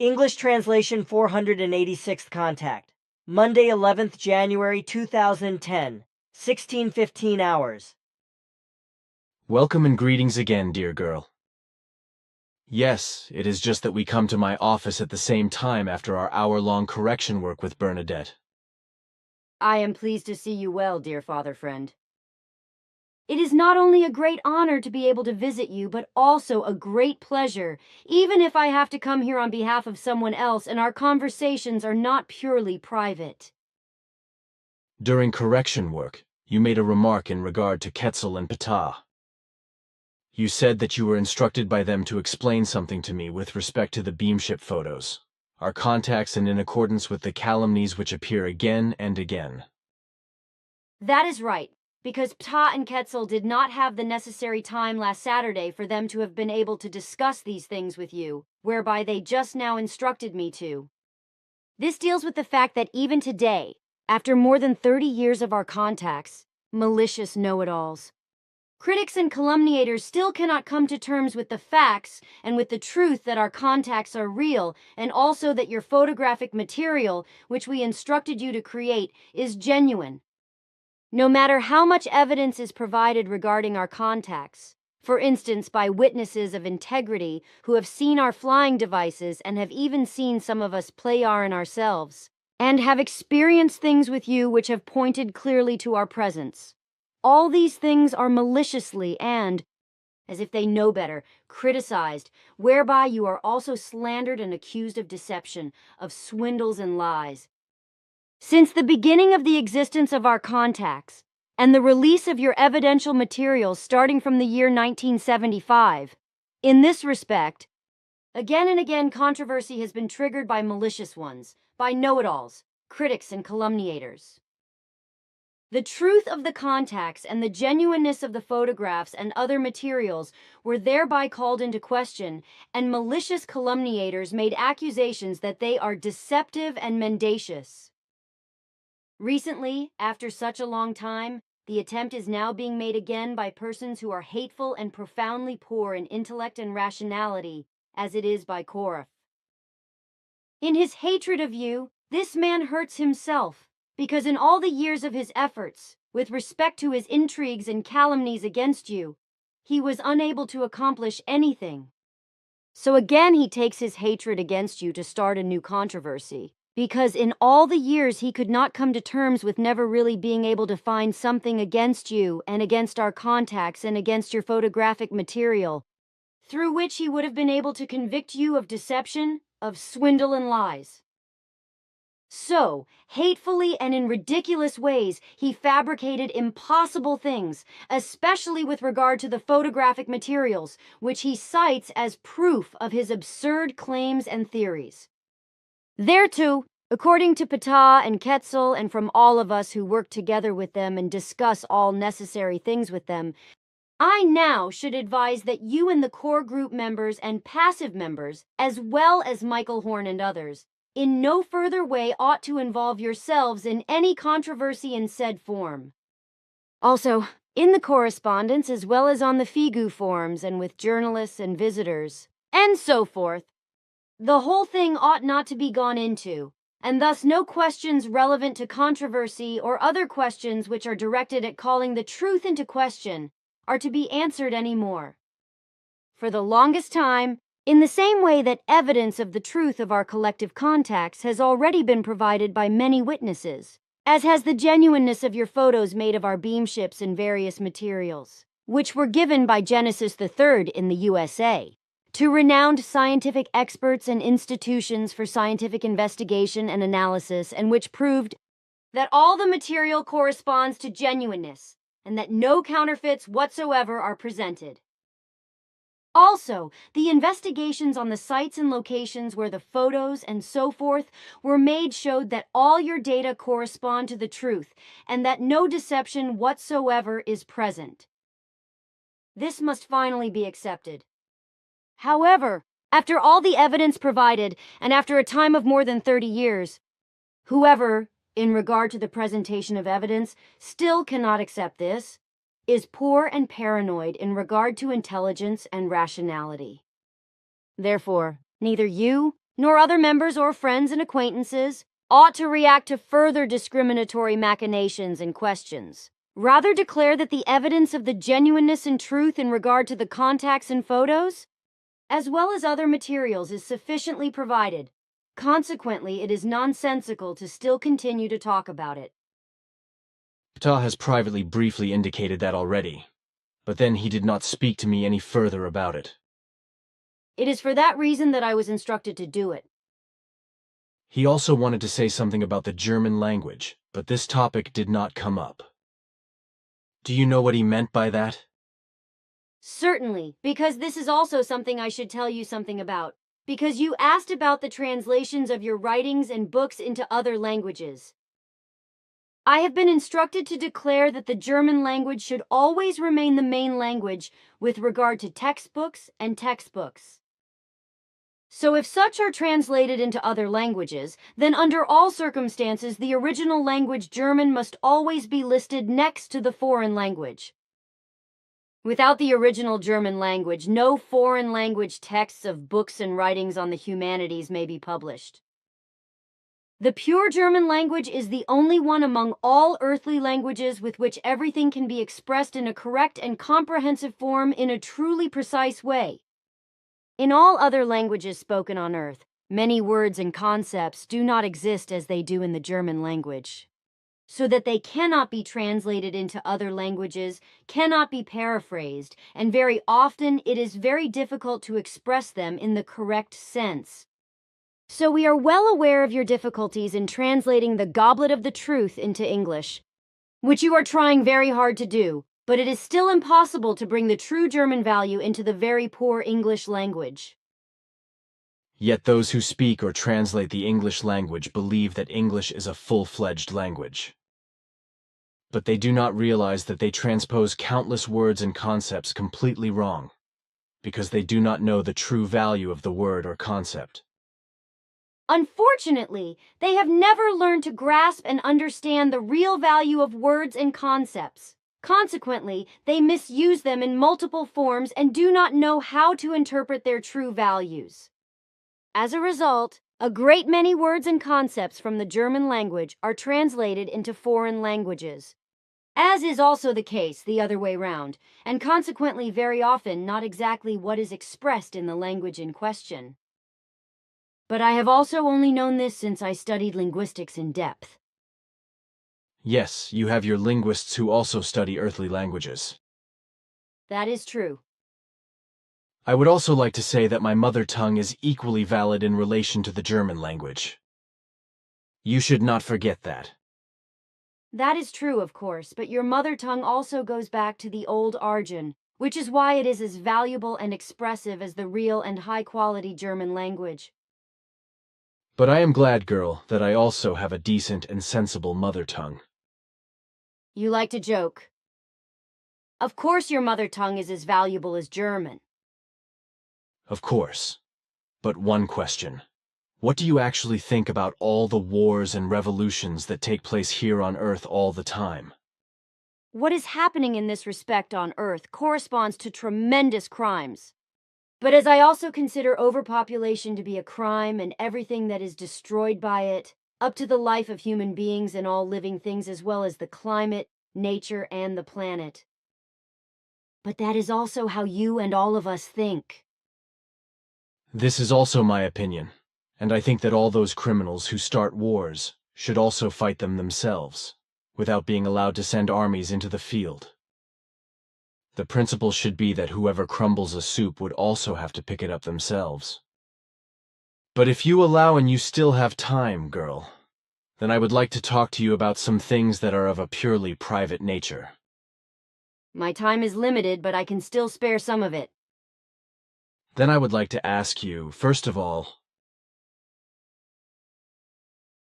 English translation 486th contact. Monday 11th January 2010, 16:15 hours. Welcome and greetings again, dear girl. Yes, it is just that we come to my office at the same time after our hour-long correction work with Bernadette. I am pleased to see you well, dear father friend. It is not only a great honor to be able to visit you, but also a great pleasure, even if I have to come here on behalf of someone else and our conversations are not purely private. During correction work, you made a remark in regard to Ketzel and Ptah. You said that you were instructed by them to explain something to me with respect to the beamship photos, our contacts, and in accordance with the calumnies which appear again and again. That is right, because Ptah and Ketzel did not have the necessary time last Saturday for them to have been able to discuss these things with you, whereby they just now instructed me to. This deals with the fact that even today, after more than 30 years of our contacts, malicious know-it-alls, critics and calumniators still cannot come to terms with the facts and with the truth that our contacts are real, and also that your photographic material, which we instructed you to create, is genuine. No matter how much evidence is provided regarding our contacts, for instance by witnesses of integrity who have seen our flying devices and have even seen some of us play in ourselves, and have experienced things with you which have pointed clearly to our presence. All these things are maliciously and, as if they know better, criticized, whereby you are also slandered and accused of deception, of swindles and lies. Since the beginning of the existence of our contacts, and the release of your evidential materials starting from the year 1975, in this respect, again and again controversy has been triggered by malicious ones, by know-it-alls, critics and calumniators. The truth of the contacts and the genuineness of the photographs and other materials were thereby called into question, and malicious calumniators made accusations that they are deceptive and mendacious. Recently, after such a long time, the attempt is now being made again by persons who are hateful and profoundly poor in intellect and rationality, as it is by Korah. In his hatred of you, this man hurts himself, because in all the years of his efforts, with respect to his intrigues and calumnies against you, he was unable to accomplish anything. So again he takes his hatred against you to start a new controversy, because in all the years he could not come to terms with never really being able to find something against you and against our contacts and against your photographic material, through which he would have been able to convict you of deception, of swindle and lies. So, hatefully and in ridiculous ways, he fabricated impossible things, especially with regard to the photographic materials, which he cites as proof of his absurd claims and theories. Thereto, according to Ptah and Ketzel and from all of us who work together with them and discuss all necessary things with them, I now should advise that you and the core group members and passive members, as well as Michael Horn and others, in no further way ought to involve yourselves in any controversy in said form. Also, in the correspondence as well as on the Figu forums and with journalists and visitors, and so forth, the whole thing ought not to be gone into, and thus no questions relevant to controversy or other questions which are directed at calling the truth into question are to be answered any more. For the longest time, in the same way that evidence of the truth of our collective contacts has already been provided by many witnesses, as has the genuineness of your photos made of our beamships and various materials, which were given by Genesis III in the USA, to renowned scientific experts and institutions for scientific investigation and analysis, and which proved that all the material corresponds to genuineness, and that no counterfeits whatsoever are presented. Also, the investigations on the sites and locations where the photos and so forth were made showed that all your data correspond to the truth and that no deception whatsoever is present. This must finally be accepted. However, after all the evidence provided and after a time of more than 30 years, whoever, in regard to the presentation of evidence, still cannot accept this, is poor and paranoid in regard to intelligence and rationality. Therefore, neither you nor other members or friends and acquaintances, ought to react to further discriminatory machinations and questions. Rather declare that the evidence of the genuineness and truth in regard to the contacts and photos, as well as other materials, is sufficiently provided. Consequently, it is nonsensical to still continue to talk about it. Ptah has privately briefly indicated that already, but then he did not speak to me any further about it. It is for that reason that I was instructed to do it. He also wanted to say something about the German language, but this topic did not come up. Do you know what he meant by that? Certainly, because this is also something I should tell you something about. Because you asked about the translations of your writings and books into other languages. I have been instructed to declare that the German language should always remain the main language with regard to textbooks and textbooks. So if such are translated into other languages, then under all circumstances the original language German must always be listed next to the foreign language. Without the original German language, no foreign language texts of books and writings on the humanities may be published. The pure German language is the only one among all earthly languages with which everything can be expressed in a correct and comprehensive form in a truly precise way. In all other languages spoken on earth, many words and concepts do not exist as they do in the German language, so that they cannot be translated into other languages, cannot be paraphrased, and very often it is very difficult to express them in the correct sense. So we are well aware of your difficulties in translating the Goblet of the Truth into English, which you are trying very hard to do, but it is still impossible to bring the true German value into the very poor English language. Yet those who speak or translate the English language believe that English is a full-fledged language. But they do not realize that they transpose countless words and concepts completely wrong, because they do not know the true value of the word or concept. Unfortunately, they have never learned to grasp and understand the real value of words and concepts. Consequently, they misuse them in multiple forms and do not know how to interpret their true values. As a result, a great many words and concepts from the German language are translated into foreign languages, as is also the case the other way round, and consequently very often not exactly what is expressed in the language in question. But I have also only known this since I studied linguistics in depth. Yes, you have your linguists who also study earthly languages. That is true. I would also like to say that my mother tongue is equally valid in relation to the German language. You should not forget that. That is true, of course, but your mother tongue also goes back to the old Arjan, which is why it is as valuable and expressive as the real and high-quality German language. But I am glad, girl, that I also have a decent and sensible mother tongue. You like to joke. Of course your mother tongue is as valuable as German. Of course. But one question. What do you actually think about all the wars and revolutions that take place here on Earth all the time? What is happening in this respect on Earth corresponds to tremendous crimes. But as I also consider overpopulation to be a crime and everything that is destroyed by it, up to the life of human beings and all living things as well as the climate, nature, and the planet. But that is also how you and all of us think. This is also my opinion, and I think that all those criminals who start wars should also fight them themselves, without being allowed to send armies into the field. The principle should be that whoever crumbles a soup would also have to pick it up themselves. But if you allow and you still have time, girl, then I would like to talk to you about some things that are of a purely private nature. My time is limited, but I can still spare some of it. Then I would like to ask you, first of all,